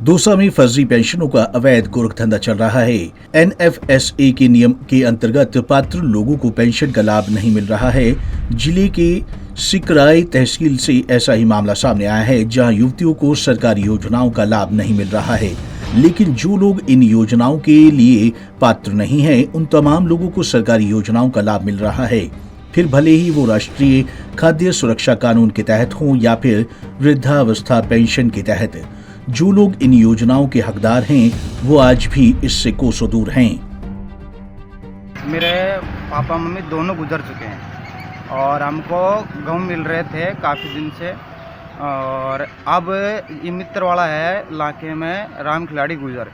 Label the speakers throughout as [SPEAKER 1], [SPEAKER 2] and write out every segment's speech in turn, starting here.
[SPEAKER 1] दौसा में फर्जी पेंशनों का अवैध गोरखधंधा चल रहा है। NFSA के नियम के अंतर्गत पात्र लोगों को पेंशन का लाभ नहीं मिल रहा है। जिले के सिकराई तहसील से ऐसा ही मामला सामने आया है, जहां युवतियों को सरकारी योजनाओं का लाभ नहीं मिल रहा है, लेकिन जो लोग इन योजनाओं के लिए पात्र नहीं हैं, उन तमाम लोगों को सरकारी योजनाओं का लाभ मिल रहा है। फिर भले ही वो राष्ट्रीय खाद्य सुरक्षा कानून के तहत हों या फिर वृद्धावस्था पेंशन के तहत। जो लोग इन योजनाओं के हकदार हैं, वो आज भी इससे कोसों दूर हैं।
[SPEAKER 2] मेरे पापा मम्मी दोनों गुजर चुके हैं और हमको गाँव मिल रहे थे काफ़ी दिन से। और अब ये मित्र वाला है इलाके में राम खिलाड़ी गुजर,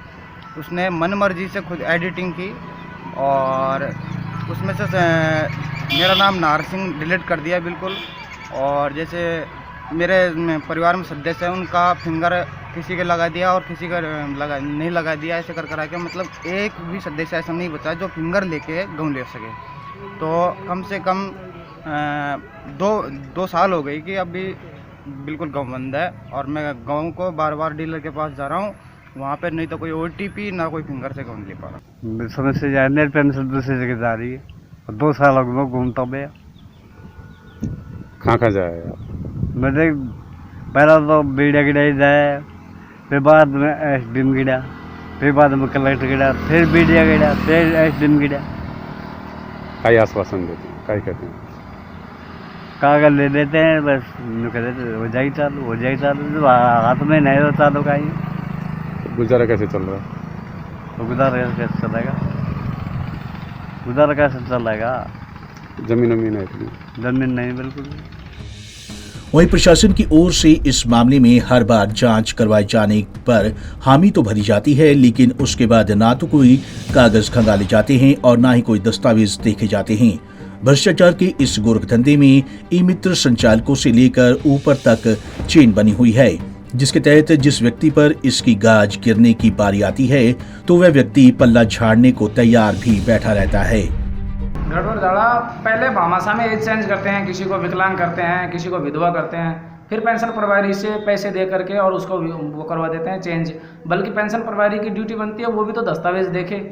[SPEAKER 2] उसने मन मर्जी से खुद एडिटिंग की और उसमें से मेरा नाम नार सिंह डिलीट कर दिया बिल्कुल। और जैसे मेरे परिवार में सदस्य है, उनका फिंगर किसी के लगा दिया और किसी का नहीं लगा दिया, ऐसे कर करा के मतलब एक भी सदस्य ऐसा नहीं बचा जो फिंगर लेके गाँव ले सके। तो कम से कम दो साल हो गई कि अभी बिल्कुल गाँव बंद है और मैं गाँव को बार बार डीलर के पास जा रहा हूँ, वहाँ पे नहीं तो कोई OTP ना कोई फिंगर से गाँव ले पा रहा।
[SPEAKER 3] समस्या जा नेट पेंशन दूसरी जगह जा रही है और 2 साल हो गए घूमता मैं।
[SPEAKER 4] कहाँ जाएगा?
[SPEAKER 3] मैंने पहला तो बीड़ा गिड़ा ही जाए, फिर बाद में SDM गिड़ा, फिर बाद में कलेक्टर गिड़ा, फिर बीडिया गिड़ा, फिर SDM गिड़ा।
[SPEAKER 4] कई आश्वासन देते हैं, कई कहते हैं
[SPEAKER 3] कागज ले लेते हैं, बस कह देते हो जाए चालू जो हाथ में नहीं हो चालू का ही।
[SPEAKER 4] गुजारा कैसे चल रहा है?
[SPEAKER 3] तो गुजारा कैसे चलेगा? गुजारा कैसे चलेगा?
[SPEAKER 4] जमीन है इतनी?
[SPEAKER 3] जमीन नहीं बिल्कुल।
[SPEAKER 1] वहीं प्रशासन की ओर से इस मामले में हर बार जांच करवाए जाने पर हामी तो भरी जाती है, लेकिन उसके बाद ना तो कोई कागज खंगाले जाते हैं और ना ही कोई दस्तावेज देखे जाते हैं। भ्रष्टाचार के इस गोरखधंधे में ई-मित्र संचालकों से लेकर ऊपर तक चेन बनी हुई है, जिसके तहत जिस व्यक्ति पर इसकी गाज गिरने की बारी आती है तो वह व्यक्ति पल्ला झाड़ने को तैयार भी बैठा रहता है।
[SPEAKER 5] गड़बड़ दाड़ा पहले भामाशाह में एज चेंज करते हैं, किसी को विकलांग करते हैं, किसी को विधवा करते हैं, फिर पेंशन प्रभारी से पैसे दे करके और उसको वो करवा देते हैं चेंज। बल्कि पेंशन प्रभारी की ड्यूटी बनती है वो भी तो दस्तावेज देखे,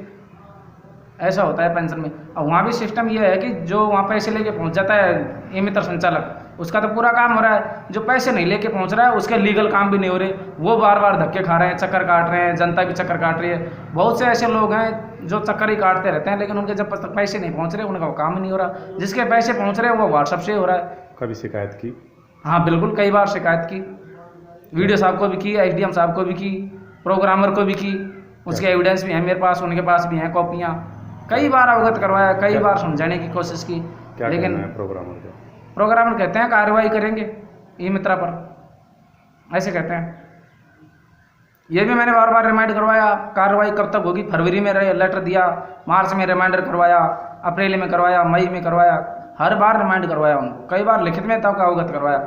[SPEAKER 5] ऐसा होता है पेंशन में। और वहाँ भी सिस्टम ये है कि जो वहाँ पैसे लेके पहुँच जाता है ई-मित्र संचालक, उसका तो पूरा काम हो रहा है। जो पैसे नहीं लेके पहुँच रहा है उसके लीगल काम भी नहीं हो रहे, वो बार बार धक्के खा रहे हैं, चक्कर काट रहे हैं, जनता भी चक्कर काट रही है। बहुत से ऐसे लोग हैं जो चक्कर ही काटते रहते हैं, लेकिन उनके जब तक पैसे नहीं पहुँच रहे उनका काम नहीं हो रहा। जिसके पैसे पहुँच रहे हैं वो व्हाट्सएप से हो रहा है।
[SPEAKER 4] कभी शिकायत की?
[SPEAKER 5] हाँ बिल्कुल, कई बार शिकायत की, वीडियो साहब को भी की, SDM साहब को भी की, प्रोग्रामर को भी की। उसके एविडेंस भी हैं मेरे पास, उनके पास भी हैं कॉपियाँ। कई बार अवगत करवाया, कई बार समझाने की कोशिश की, लेकिन प्रोग्रामर कहते हैं कार्रवाई करेंगे ई-मित्रा पर, ऐसे कहते हैं। ये भी मैंने बार बार रिमाइंड करवाया, कार्रवाई कब तक होगी। फरवरी में लेटर दिया, मार्च में रिमाइंडर करवाया, अप्रैल में करवाया, मई में करवाया, हर बार रिमाइंड करवाया उनको। कई बार लिखित में तब अवगत करवाया,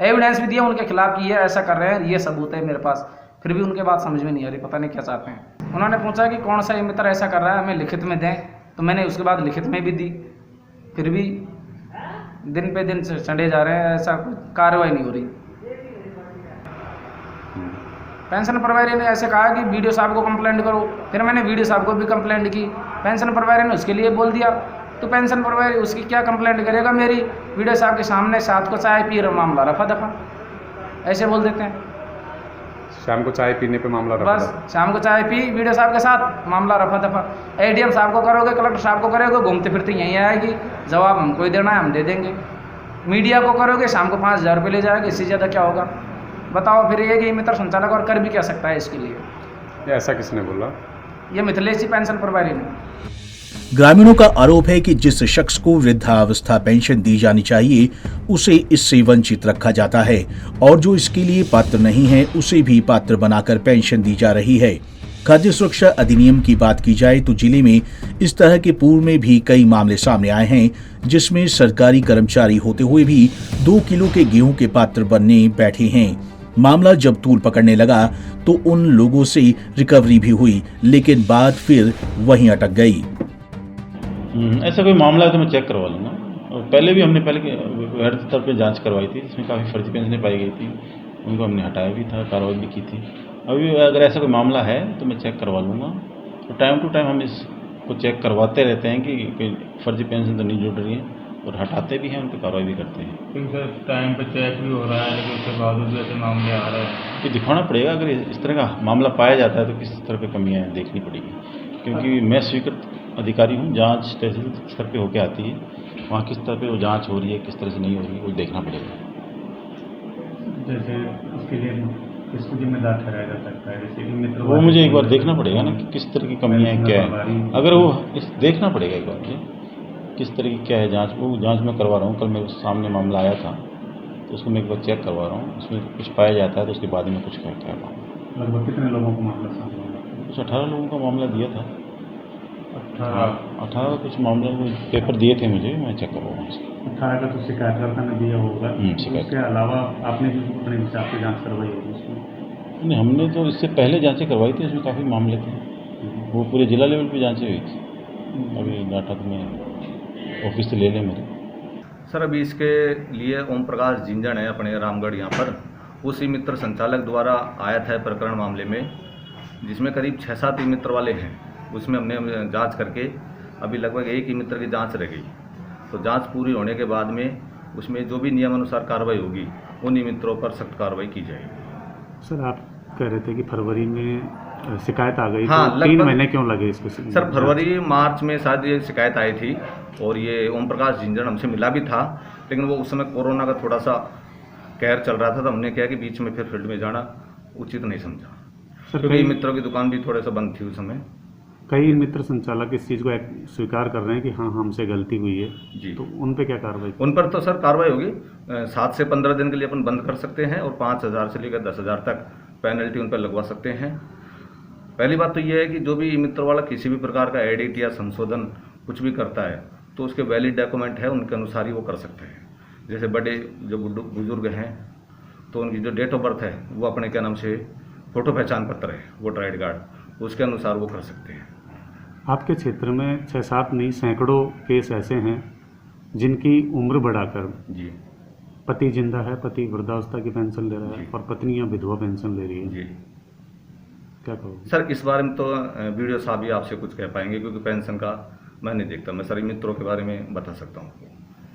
[SPEAKER 5] एविडेंस भी दिया उनके खिलाफ कि ये ऐसा कर रहे हैं, ये सबूत है मेरे पास। फिर भी उनके बात समझ में नहीं आ रही, पता नहीं क्या चाहते हैं। उन्होंने पूछा कि कौन सा ई-मित्र ऐसा कर रहा है, हमें लिखित में दें, तो मैंने उसके बाद लिखित में भी दी। फिर भी दिन पे दिन चढ़े जा रहे हैं, ऐसा कुछ कार्रवाई नहीं हो रही। पेंशन प्रभारी ने ऐसे कहा कि BDO साहब को कंप्लेंट करो, फिर मैंने BDO साहब को भी कंप्लेंट की। पेंशन प्रभारी ने उसके लिए बोल दिया, तो पेंशन प्रभारी उसकी क्या कंप्लेंट करेगा मेरी? BDO साहब के सामने साथ को चाय पी रहा, मामला रफा दफा, ऐसे बोल देते हैं।
[SPEAKER 4] शाम को चाय पीने पे मामला रफा दफा?
[SPEAKER 5] बस शाम को चाय पी BDO साहब के साथ, मामला रफा दफा। ADM साहब को करोगे, कलेक्टर साहब को करोगे, घूमते फिरते यहीं आएगी, जवाब हमको ही देना है, हम दे देंगे। मीडिया को करोगे, शाम को 5,000 रुपये ले जाएगा, इससे ज़्यादा क्या होगा बताओ? फिर ये कि मित्र संचालक और कर भी क्या सकता है इसके लिए?
[SPEAKER 4] ऐसा किसने बोला?
[SPEAKER 5] ये मिथिलेश पेंशन प्रभारी ने।
[SPEAKER 1] ग्रामीणों का आरोप है कि जिस शख्स को वृद्धावस्था पेंशन दी जानी चाहिए उसे इससे वंचित रखा जाता है और जो इसके लिए पात्र नहीं है उसे भी पात्र बनाकर पेंशन दी जा रही है। खाद्य सुरक्षा अधिनियम की बात की जाए तो जिले में इस तरह के पूर्व में भी कई मामले सामने आए हैं, जिसमें सरकारी कर्मचारी होते हुए भी 2 किलो के गेहूं के पात्र बनने बैठे हैं। मामला जब तूल पकड़ने लगा तो उन लोगों से रिकवरी भी हुई, लेकिन बात फिर वहीं अटक गई।
[SPEAKER 6] ऐसा कोई मामला है तो मैं चेक करवा लूँगा। और पहले भी हमने हेड स्तर पर जांच करवाई थी, इसमें काफ़ी फर्जी पेंशनें पाई गई थी, उनको हमने हटाया भी था, कार्रवाई भी की थी। अभी अगर ऐसा कोई मामला है तो मैं चेक करवा लूँगा। तो टाइम टू टाइम हम इसको चेक करवाते रहते हैं कि कोई फर्जी पेंशन तो नहीं जुड़ रही है, और हटाते भी हैं, उन पर कार्रवाई भी करते हैं।
[SPEAKER 7] क्योंकि सर टाइम पे चेक भी हो रहा है, लेकिन उसके बावजूद भी ऐसे मामले आ रहे हैं।
[SPEAKER 6] ये दिखाना पड़ेगा, अगर इस तरह का मामला पाया जाता है तो किस तरह की कमियाँ हैं देखनी पड़ेगी, क्योंकि मैं स्वीकृत अधिकारी हूँ, जांच तहसील स्तर पे होके आती है, वहाँ किस तरह पे वो जांच हो रही है, किस तरह से नहीं हो रही है, वो देखना पड़ेगा।
[SPEAKER 7] जैसे उसके लिए किसको जिम्मेदार ठहराया जा सकता है, जैसे कि मित्र
[SPEAKER 6] वो मुझे एक बार देखना पड़ेगा ना कि किस तरह की कमियाँ हैं, क्या है। अगर वो देखना पड़ेगा एक बार मुझे किस तरह की क्या है जांच, वो जांच मैं करवा रहा हूँ। कल मेरे सामने मामला आया था तो उसको मैं एक बार चेक करवा रहा हूँ, उसमें कुछ पाया जाता है तो उसके बाद में कुछ कह रहा हूँ।
[SPEAKER 7] लगभग कितने लोगों को मामला सामने आया?
[SPEAKER 6] कुछ 18 लोगों का मामला दिया था।
[SPEAKER 7] 18
[SPEAKER 6] 18 कुछ मामले पेपर दिए थे मुझे, मैं चेक करवाऊँ उसको।
[SPEAKER 7] 18 का तो शिकायतकर्ता ने दिया होगा,
[SPEAKER 6] शिकायत।
[SPEAKER 7] उसके अलावा आपने भी अपने हिसाब से जाँच करवाई होगी उसमें?
[SPEAKER 6] नहीं, हमने तो इससे पहले जांचें करवाई थी, उसमें काफ़ी मामले थे, वो पूरे जिला लेवल पे जांचें हुई थी। अभी डाटा तो मैं ऑफिस से ले लें मेरे।
[SPEAKER 8] सर अभी इसके लिए ओम प्रकाश जिंजन है अपने रामगढ़ यहाँ पर, उस ई मित्र संचालक द्वारा आया था प्रकरण मामले में, जिसमें करीब 6-7 ई मित्र वाले हैं। उसमें हमने जांच करके अभी लगभग एक ही मित्र की जांच रह गई, तो जांच पूरी होने के बाद में उसमें जो भी नियमानुसार कार्रवाई होगी उन ई मित्रों पर सख्त कार्रवाई की जाएगी।
[SPEAKER 7] सर आप कह रहे थे कि फरवरी में शिकायत आ गई,
[SPEAKER 8] हाँ,
[SPEAKER 7] तो 3 महीने क्यों लगे इसको?
[SPEAKER 8] सर फरवरी मार्च में शायद ये शिकायत आई थी, और ये ओम प्रकाश जिंजन हमसे मिला भी था, लेकिन वो उस समय कोरोना का थोड़ा सा कहर चल रहा था, तो हमने क्या कि बीच में फिर फील्ड में जाना उचित नहीं समझा, क्योंकि मित्रों की दुकान भी थोड़े सा बंद थी उस समय।
[SPEAKER 7] कई मित्र संचालक इस चीज़ को स्वीकार कर रहे हैं कि हाँ हमसे गलती हुई है
[SPEAKER 8] जी,
[SPEAKER 7] तो उन पे क्या कार्रवाई?
[SPEAKER 8] उन पर तो सर कार्रवाई होगी, 7 से 15 दिन के लिए अपन बंद कर सकते हैं, और 5,000 से लेकर 10,000 तक पेनल्टी उन पर लगवा सकते हैं। पहली बात तो ये है कि जो भी मित्र वाला किसी भी प्रकार का एडिट या संशोधन कुछ भी करता है तो उसके वैलिड डॉक्यूमेंट है, उनके अनुसार ही वो कर सकते हैं। जैसे बड़े जो बुजुर्ग हैं तो उनकी जो डेट ऑफ बर्थ है वो अपने क्या नाम से फोटो पहचान पत्र है, वोटर आई डी कार्ड, उसके अनुसार वो कर सकते हैं।
[SPEAKER 7] आपके क्षेत्र में 6-7 नहीं सैकड़ों केस ऐसे हैं जिनकी उम्र बढ़ाकर
[SPEAKER 8] जी
[SPEAKER 7] पति जिंदा है, पति वृद्धावस्था की पेंशन ले रहा है
[SPEAKER 8] जी।
[SPEAKER 7] और पत्नियां विधवा पेंशन ले रही है,
[SPEAKER 8] जी
[SPEAKER 7] क्या कहोगे?
[SPEAKER 8] सर इस बारे में तो वीडियो साहब ही आपसे कुछ कह पाएंगे, क्योंकि पेंशन का मैं नहीं देखता। मैं सर मित्रों के बारे में बता सकता हूँ।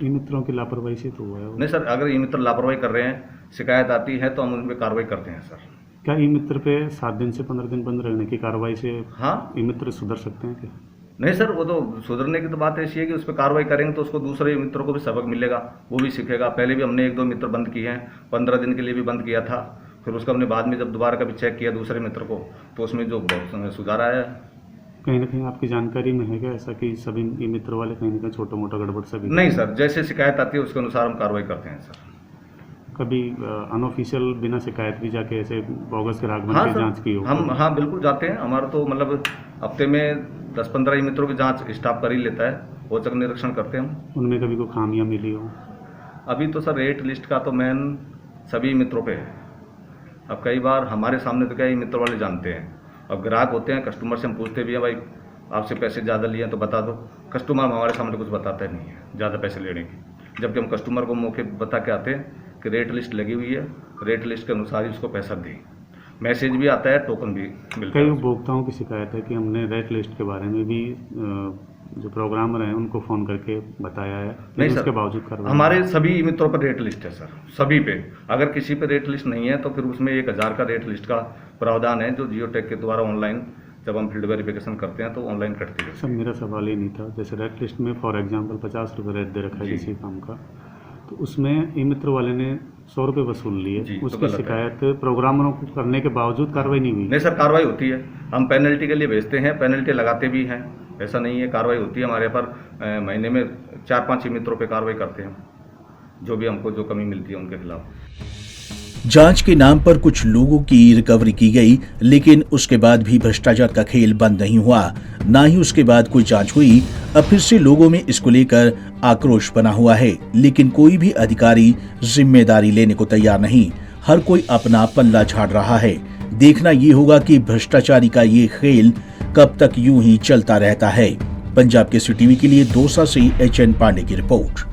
[SPEAKER 7] इन मित्रों की लापरवाही से तो हुआ है वो।
[SPEAKER 8] नहीं सर, अगर ये मित्र लापरवाही कर रहे हैं, शिकायत आती है तो हम उन पर कार्रवाई करते हैं सर।
[SPEAKER 7] क्या ई मित्र पे 7 दिन से 15 दिन बंद रहने की कार्रवाई से
[SPEAKER 8] हाँ,
[SPEAKER 7] ई मित्र सुधर सकते हैं क्या?
[SPEAKER 8] नहीं सर, वो तो सुधरने की तो बात ऐसी है कि उस पर कार्रवाई करेंगे तो उसको दूसरे मित्रों को भी सबक मिलेगा, वो भी सीखेगा। पहले भी हमने 1-2 मित्र बंद किए हैं, 15 दिन के लिए भी बंद किया था, फिर उसका हमने बाद में जब दोबारा कभी चेक किया दूसरे मित्र को तो उसमें जो बहुत सुधार आया है।
[SPEAKER 7] कहीं ना कहीं आपकी जानकारी में है क्या ऐसा कि सभी ई मित्र वाले कहीं ना कहीं छोटा मोटा गड़बड़ सभी?
[SPEAKER 8] नहीं सर, जैसे शिकायत आती है उसके अनुसार हम कार्रवाई करते हैं सर।
[SPEAKER 7] कभी अनऑफिशियल बिना शिकायत भी जाके ऐसे बोगस ग्राहक बन
[SPEAKER 8] हाँ
[SPEAKER 7] के
[SPEAKER 8] सर,
[SPEAKER 7] जांच की हो?
[SPEAKER 8] हम हाँ बिल्कुल जाते हैं। हमारा तो मतलब हफ्ते में 10-15 मित्रों की जांच स्टाफ कर ही लेता है, औचक निरीक्षण करते हैं हम।
[SPEAKER 7] उनमें कभी कोई खामियां मिली हो?
[SPEAKER 8] अभी तो सर रेट लिस्ट का तो मेन सभी मित्रों पे है। अब कई बार हमारे सामने तो क्या ये मित्र वाले जानते हैं, अब ग्राहक होते हैं, कस्टमर से हम पूछते भी हैं भाई आपसे पैसे ज़्यादा लिए हैं तो बता दो। कस्टमर हमारे सामने कुछ बताता नहीं है ज़्यादा पैसे लेने की, जबकि हम कस्टमर को मौके बता के आते हैं कि रेट लिस्ट लगी हुई है, रेट लिस्ट के अनुसार ही उसको पैसा दें। मैसेज भी आता है, टोकन भी मिलता
[SPEAKER 7] कई
[SPEAKER 8] है।
[SPEAKER 7] उपभोक्ताओं की शिकायत है कि हमने रेट लिस्ट के बारे में भी जो प्रोग्रामर हैं उनको फ़ोन करके बताया है,
[SPEAKER 8] नहीं
[SPEAKER 7] लेकिन
[SPEAKER 8] सर,
[SPEAKER 7] उसके बावजूद कार्रवाई
[SPEAKER 8] हमारे सभी मित्रों पर रेट लिस्ट है सर, सभी पे। अगर किसी पे रेट लिस्ट नहीं है तो फिर उसमें 1,000 का रेट लिस्ट का प्रावधान है, जो जियो टेक के द्वारा ऑनलाइन जब हम फील्ड वेरिफिकेशन करते हैं तो ऑनलाइन कटती है।
[SPEAKER 7] सर मेरा सवाल ये नहीं था, जैसे रेट लिस्ट में फॉर एग्जांपल 50 रुपये रेट दे रखा है
[SPEAKER 8] जी।
[SPEAKER 7] किसी काम का, तो उसमें ई मित्र वाले ने 100 रुपये वसूल लिए,
[SPEAKER 8] जी, तो
[SPEAKER 7] उसकी
[SPEAKER 8] गलत है।
[SPEAKER 7] शिकायत प्रोग्रामरों को करने के बावजूद कार्रवाई नहीं हुई?
[SPEAKER 8] नहीं सर, कार्रवाई होती है, हम पेनल्टी के लिए भेजते हैं, पेनल्टी लगाते भी हैं, ऐसा नहीं है। कार्रवाई होती है हमारे पर, महीने में 4-5 मित्रों पे कार्रवाई करते हैं, जो भी हमको जो कमी मिलती है उनके खिलाफ।
[SPEAKER 1] जांच के नाम पर कुछ लोगों की रिकवरी की गई, लेकिन उसके बाद भी भ्रष्टाचार का खेल बंद नहीं हुआ, ना ही उसके बाद कोई जांच हुई। अब फिर से लोगों में इसको लेकर आक्रोश बना हुआ है, लेकिन कोई भी अधिकारी जिम्मेदारी लेने को तैयार नहीं। हर कोई अपना पल्ला झाड़ रहा है। देखना ये होगा कि भ्रष्टाचारी का ये खेल कब तक यूं ही चलता रहता है। पंजाब केसरी टीवी के लिए दौसा से HN पांडे की रिपोर्ट।